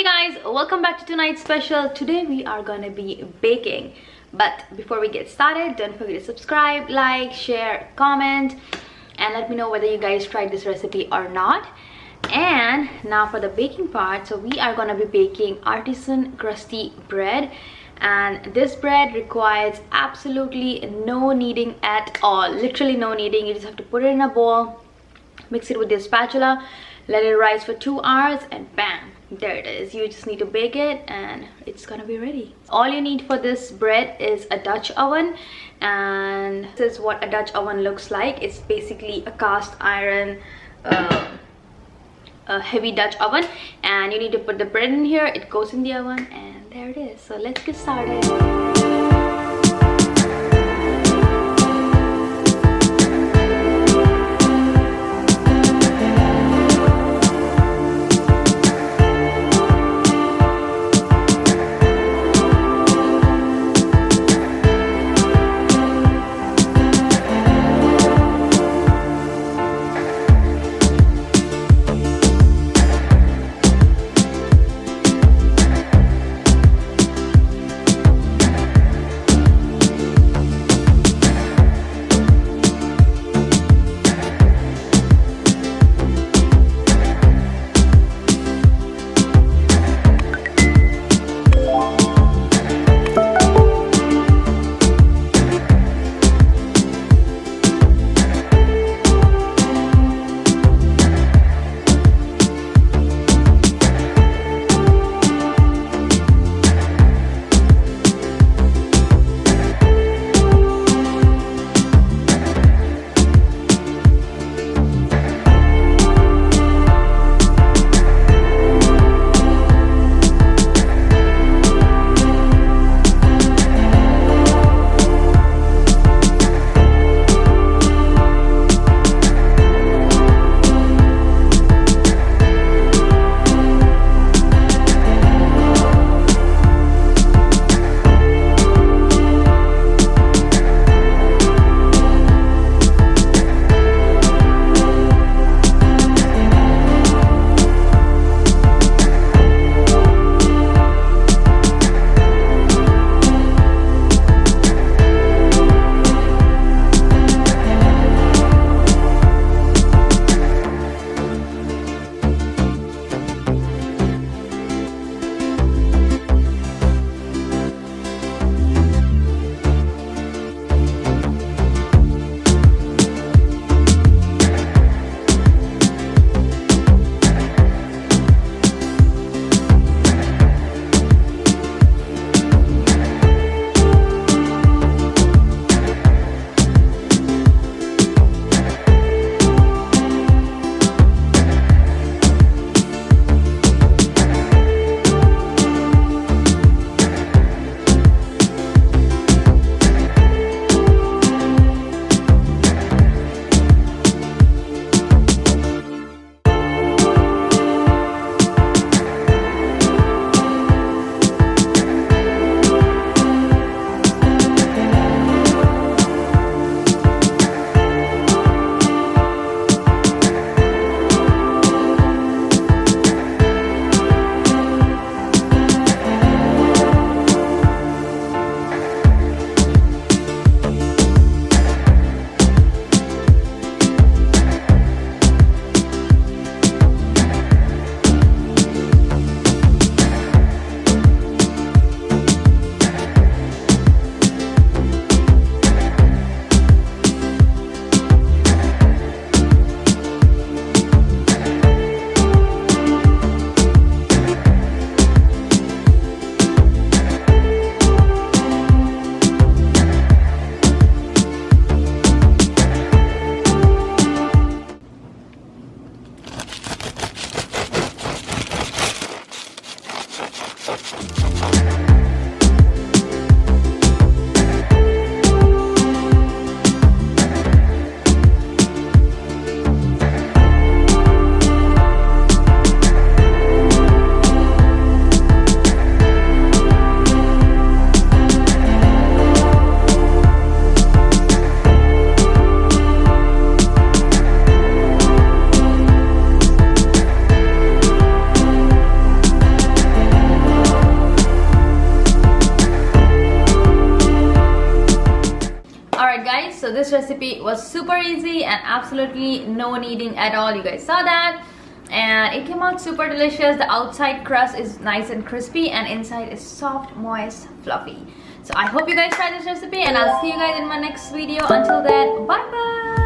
Hey guys, welcome back to tonight's special. Today we are gonna be baking, but before we get started, don't forget to subscribe, like, share, comment, and let me know whether you guys tried this recipe or not. And now for the baking part, so we are gonna be baking Artisan Crusty Bread, and this bread requires absolutely no kneading at all. Literally no kneading. You just have to put it in a bowl, mix it with your spatula, let it rise for 2 hours, and bam, there it is. You just need to bake it and it's gonna be ready. All you need for this bread is a Dutch oven, and this is what a Dutch oven looks like. It's basically a cast iron a heavy Dutch oven, and you need to put the bread in here. It goes in the oven and there it is. So let's get started. Alright guys, so this recipe was super easy and absolutely no kneading at all. You guys saw that, and it came out super delicious. The outside crust is nice and crispy and inside is soft, moist, fluffy. So I hope you guys try this recipe, and I'll see you guys in my next video. Until then, bye bye.